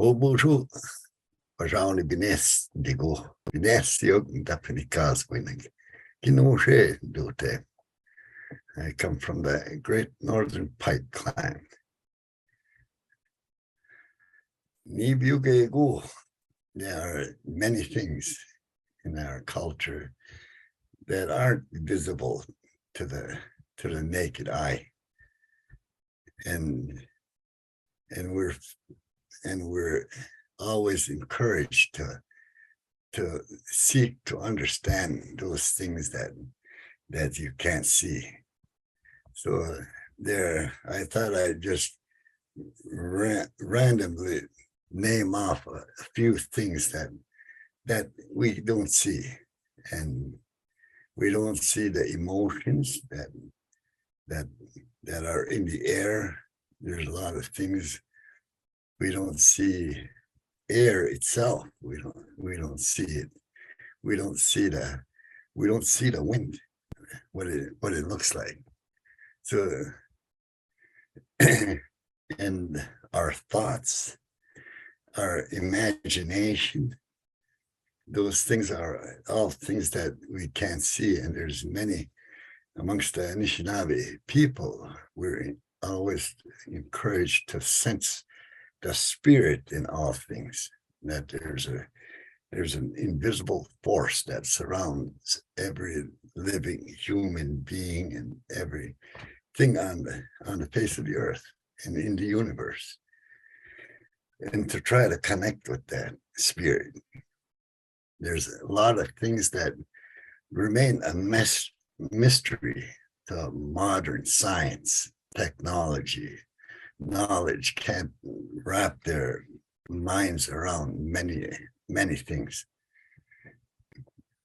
Bonjour, PaShawOneeBinace, digo, Binace, eu Dapinicas, Kinoshe, Dote. I come from the Great Northern Pike clan. Nibiugegu, there are many things in our culture that aren't visible to the naked eye, and we're always encouraged to seek to understand those things that you can't see. So there, I thought I'd just randomly name off a few things that we don't see, and we don't see the emotions that are in the air. There's a lot of things we don't see. Air itself, we don't see it. We don't see the wind, what it looks like. So and our thoughts, our imagination, those things are all things that we can't see. And there's many amongst the Anishinaabe people, we're always encouraged to sense the spirit in all things, that there's an invisible force that surrounds every living human being and everything on the face of the earth and in the universe, and to try to connect with that spirit. There's a lot of things that remain a mystery to modern science, technology, knowledge can't wrap their minds around many things.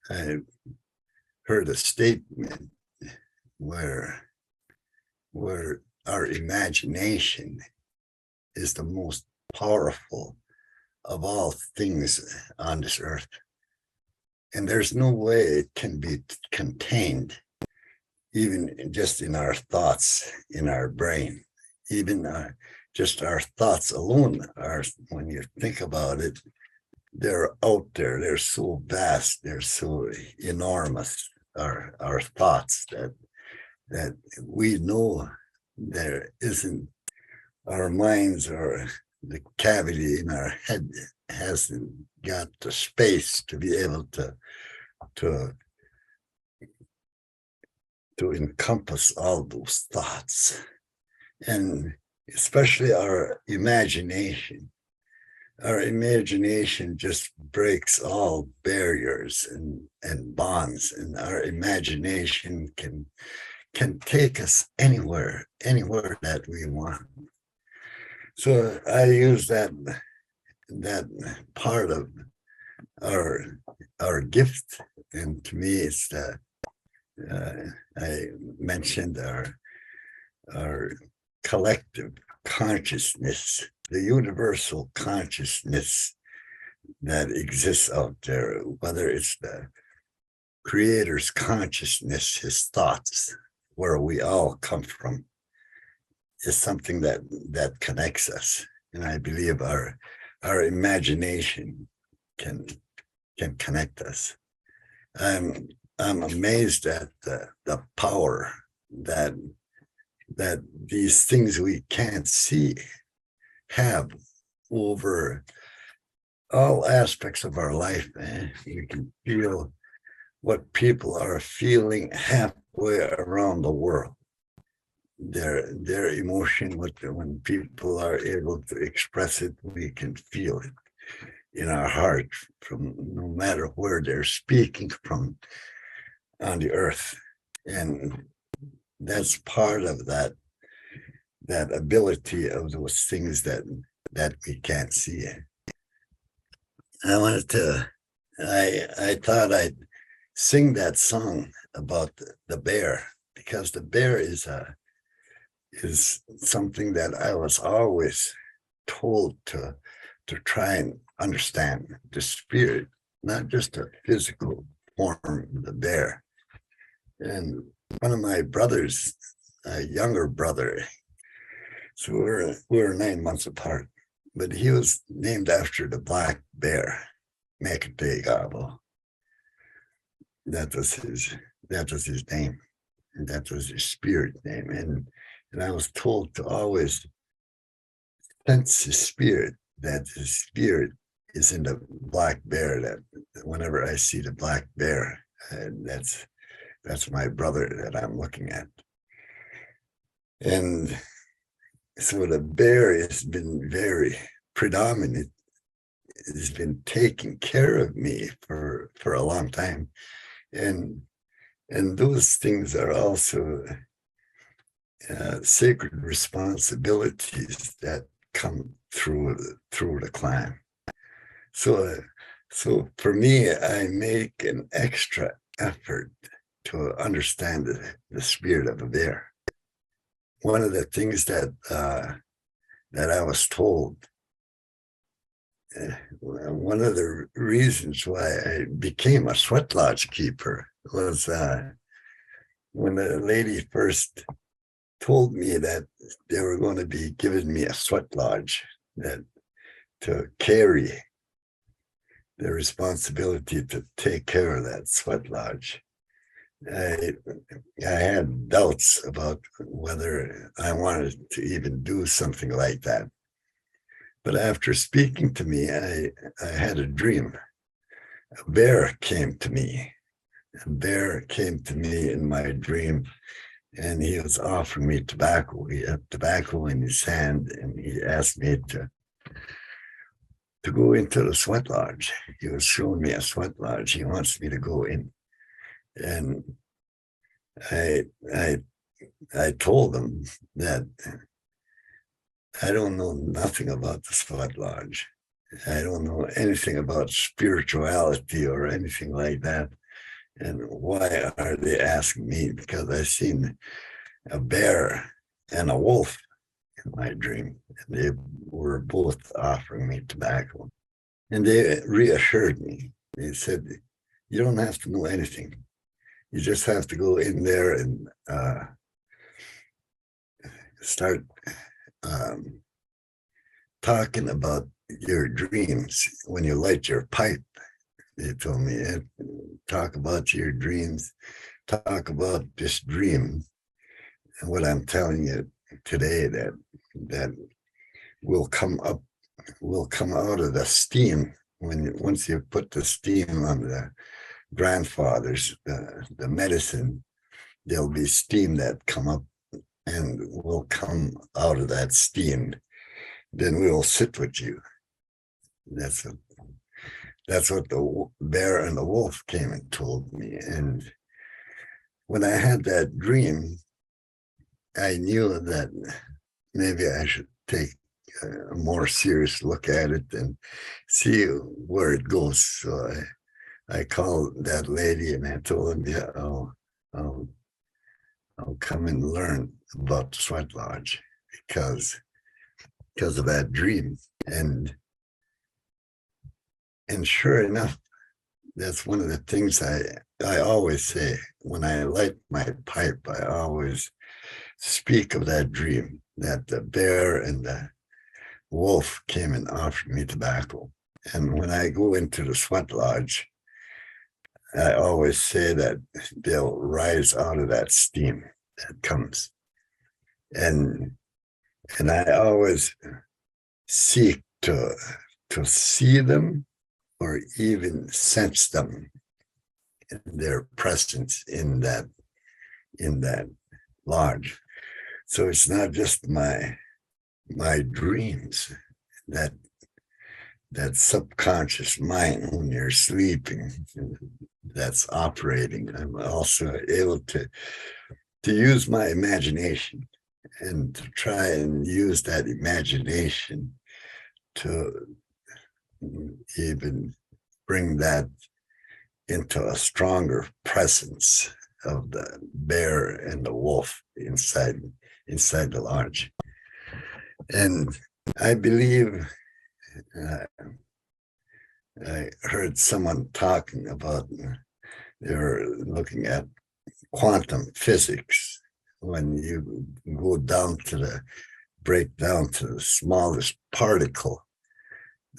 I heard a statement where our imagination is the most powerful of all things on this earth, and there's no way it can be contained, even just in our thoughts, in our brain. Even just our thoughts alone are, when you think about it, they're out there. They're so vast. They're so enormous. Our thoughts that we know there isn't. Our minds, or the cavity in our head hasn't got the space to be able to encompass all those thoughts. And especially our imagination just breaks all barriers and bonds, and our imagination can take us anywhere that we want. So I use that part of our gift, and to me it's I mentioned our collective consciousness, the universal consciousness that exists out there, whether it's the creator's consciousness, his thoughts, where we all come from, is something that connects us. And I believe our imagination can connect us. I'm amazed at the power that these things we can't see have over all aspects of our life. You can feel what people are feeling halfway around the world. Their emotion, when people are able to express it, we can feel it in our heart, from no matter where they're speaking from on the earth. And that's part of that ability of those things that we can't see. I thought I'd sing that song about the bear, because the bear is something that I was always told to try and understand the spirit, not just a physical form of the bear. And one of my brothers, a younger brother, so we're 9 months apart, but he was named after the black bear, Mekategabo. That was his name. And that was his spirit name. And I was told to always sense his spirit, that his spirit is in the black bear, that whenever I see the black bear, that's my brother that I'm looking at. And so the bear has been very predominant. It has been taking care of me for a long time. And those things are also sacred responsibilities that come through the clan. So for me, I make an extra effort to understand the spirit of a bear. One of the things that I was told, one of the reasons why I became a sweat lodge keeper was when the lady first told me that they were going to be giving me a sweat lodge, that to carry the responsibility to take care of that sweat lodge. I had doubts about whether I wanted to even do something like that. But after speaking to me, I had a dream. A bear came to me. A bear came to me in my dream, and he was offering me tobacco. He had tobacco in his hand, and he asked me to go into the sweat lodge. He was showing me a sweat lodge. He wants me to go in. And I told him that I don't know nothing about the sweat lodge. I don't know anything about spirituality or anything like that. And why are they asking me? Because I seen a bear and a wolf in my dream. And they were both offering me tobacco. And they reassured me. They said, you don't have to know anything. You just have to go in there and start talking about your dreams when you light your pipe. They told me, talk about your dreams, talk about this dream. And what I'm telling you today, that will come out of the steam once you put the steam on the grandfathers, the medicine, there'll be steam that come up and will come out of that steam. Then we will sit with you. That's what the bear and the wolf came and told me. And when I had that dream, I knew that maybe I should take a more serious look at it and see where it goes. So I called that lady and I told him, yeah, I'll come and learn about the sweat lodge because of that dream. And sure enough, that's one of the things I always say when I light my pipe. I always speak of that dream, that the bear and the wolf came and offered me tobacco. And when I go into the sweat lodge, I always say that they'll rise out of that steam that comes. And I always seek to see them or even sense them, their presence in that lodge. So it's not just my dreams, that subconscious mind when you're sleeping that's operating. I'm also able to use my imagination and to try and use that imagination to even bring that into a stronger presence of the bear and the wolf inside the lodge. And I believe I heard someone talking about, they were looking at quantum physics. When you go down to break down to the smallest particle,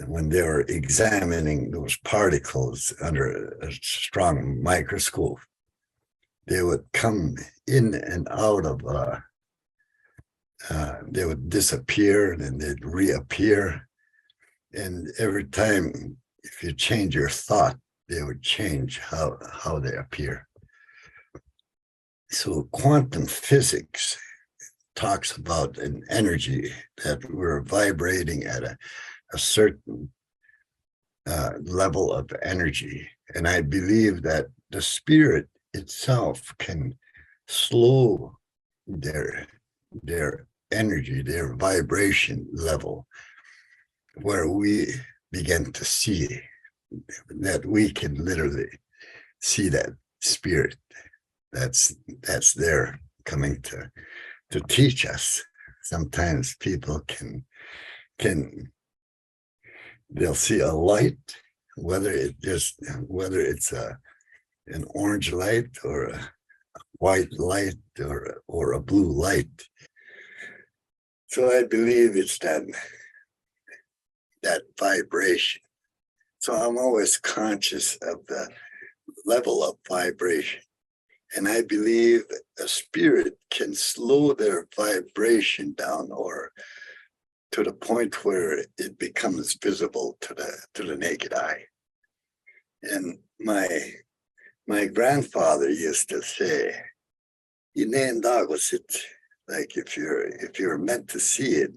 when they were examining those particles under a strong microscope, they would come in and out of, they would disappear and then they'd reappear. And every time, if you change your thought, they would change how they appear. So quantum physics talks about an energy that we're vibrating at a certain level of energy. And I believe that the spirit itself can slow their energy, their vibration level, where we begin to see that we can literally see that spirit that's there coming to teach us. Sometimes people can they'll see a light, whether it's an orange light or a white light or a blue light. So I believe it's that vibration. So I'm always conscious of the level of vibration. And I believe a spirit can slow their vibration down or to the point where it becomes visible to the naked eye. And my grandfather used to say, like if you're meant to see it,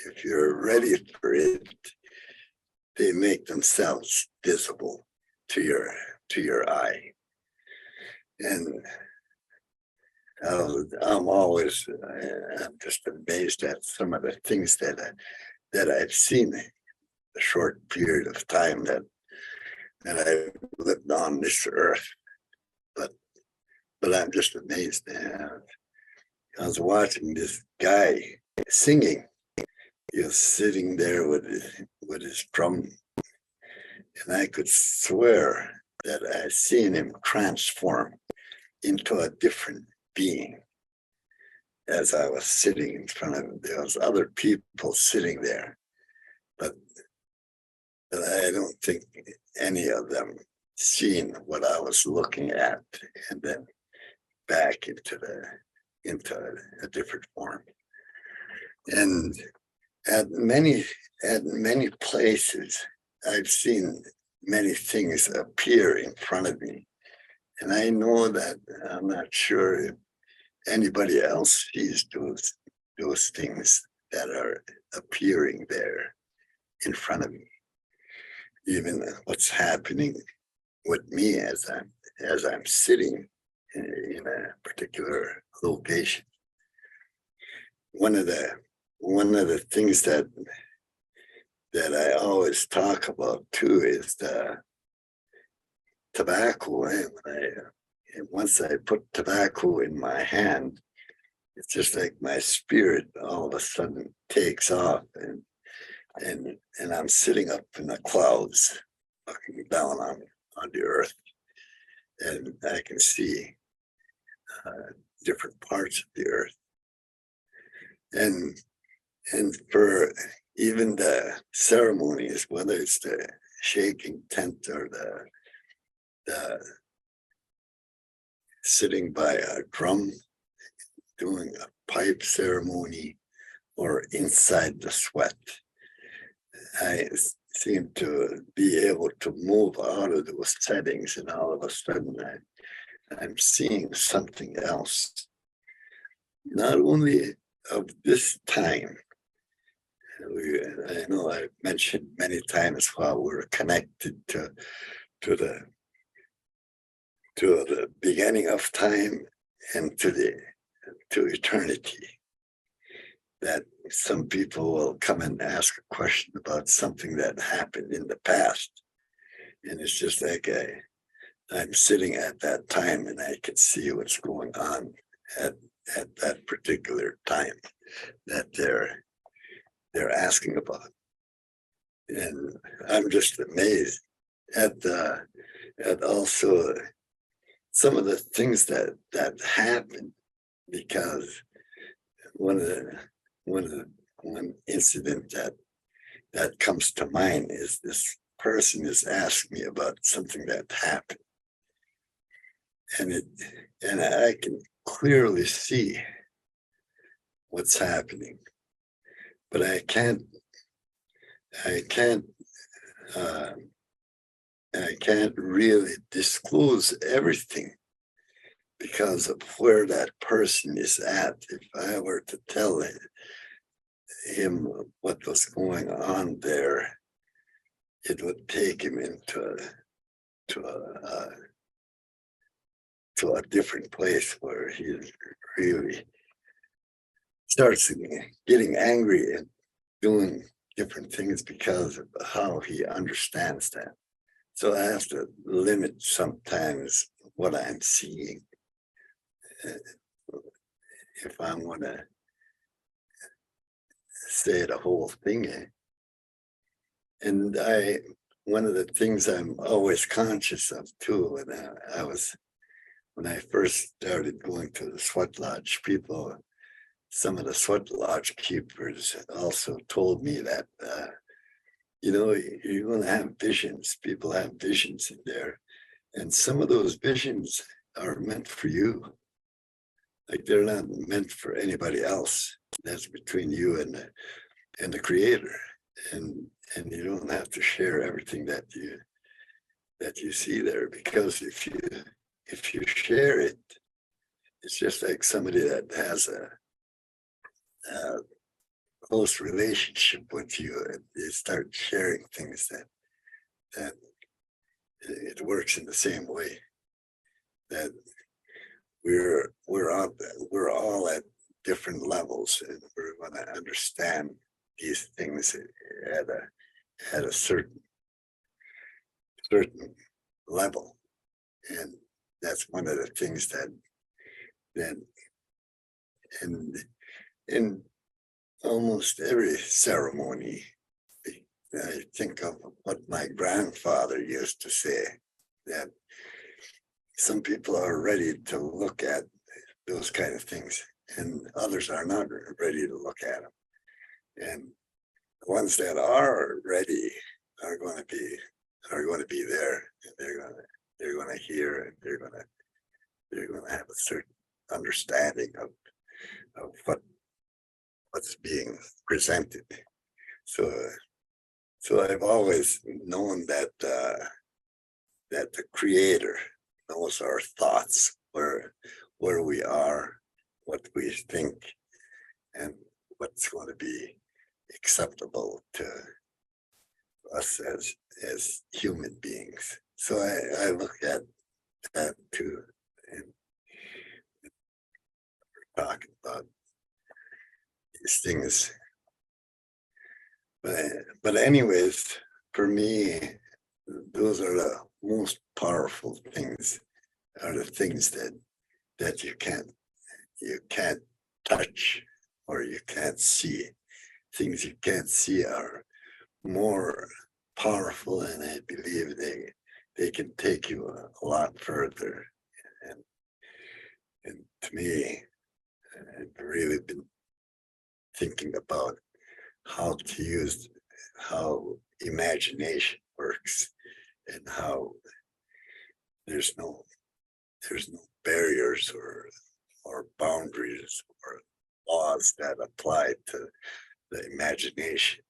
if you're ready for it, they make themselves visible to your eye. And I'm just amazed at some of the things that I've seen in a short period of time that I've lived on this earth. But I'm just amazed. I was watching this guy singing. He was sitting there with his drum, and I could swear that I seen him transform into a different being as I was sitting in front of him. There was other people sitting there, but I don't think any of them seen what I was looking at, and then back into a different form. And at many places, I've seen many things appear in front of me. And I know that I'm not sure if anybody else sees those things that are appearing there in front of me. Even what's happening with me as I'm sitting in a particular location. One of the things that I always talk about too is the tobacco. And once I put tobacco in my hand, it's just like my spirit all of a sudden takes off, and I'm sitting up in the clouds, looking down on the earth, and I can see different parts of the earth. And for even the ceremonies, whether it's the shaking tent or the sitting by a drum, doing a pipe ceremony, or inside the sweat, I seem to be able to move out of those settings, and all of a sudden I'm seeing something else, not only of this time. I know I've mentioned many times how we're connected to the beginning of time and to eternity. That some people will come and ask a question about something that happened in the past, and it's just like I'm sitting at that time and I can see what's going on at that particular time that they're asking about. And I'm just amazed at also some of the things that happen, because one incident that that comes to mind is this person is asking me about something that happened. And I can clearly see what's happening, but I can't uh, I can't really disclose everything because of where that person is at. If I were to tell him what was going on there, it would take him to a to a different place where he really starts getting angry and doing different things because of how he understands that. So I have to limit sometimes what I'm seeing if I want to say the whole thing. And one of the things I'm always conscious of too, when I first started going to the sweat lodge, some of the sweat lodge keepers also told me that, you're going to have visions. People have visions in there. And some of those visions are meant for you. Like they're not meant for anybody else. That's between you and the creator. And you don't have to share everything that you see there, because if you share it, it's just like somebody that has a close relationship with you, and you start sharing things that it works in the same way. That we're all at different levels, and we're going to understand these things at a certain level. And that's one of the things that in almost every ceremony, I think of what my grandfather used to say, that some people are ready to look at those kind of things, and others are not ready to look at them. And the ones that are ready are going to be there, and they're going to hear, and they're going to have a certain understanding of what's being presented. So I've always known that the creator knows our thoughts, where we are, what we think, and what's going to be acceptable to us as human beings. So I look at that too, and talking about these things. But anyways, for me, those are the most powerful things, are the things that you can't touch or you can't see. Things you can't see are more powerful, and I believe they can take you a lot further. And to me, I've really been thinking about how imagination works, and how there's no barriers or boundaries or laws that apply to the imagination.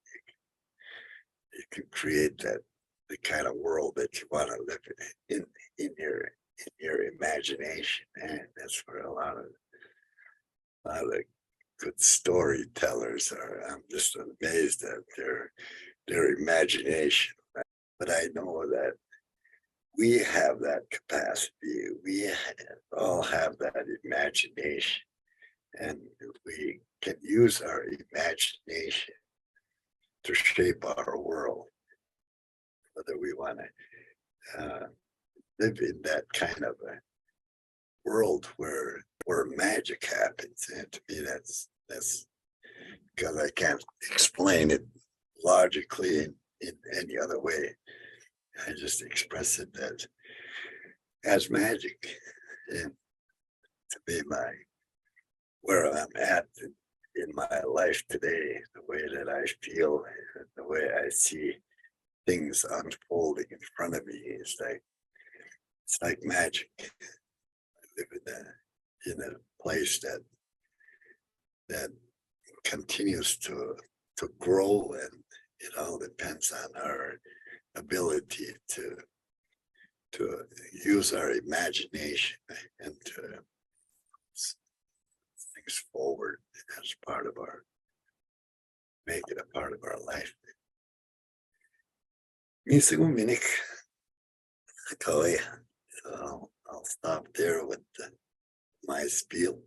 You can create the kind of world that you want to live in your imagination, and that's where a lot of good storytellers are. I'm just amazed at their imagination. But I know that we have that capacity. We all have that imagination, and we can use our imagination to shape our world, whether we want to live in that kind of a world where magic happens. And to me, that's because I can't explain it logically in any other way. I just express it as magic. And to me, where I'm at in my life today, the way that I feel, the way I see things unfolding in front of me is like it's like magic. I live in a place that continues to grow, and it all depends on our ability to use our imagination and to things forward as part of our make it a part of our life. Minik, I'll stop there with my spiel.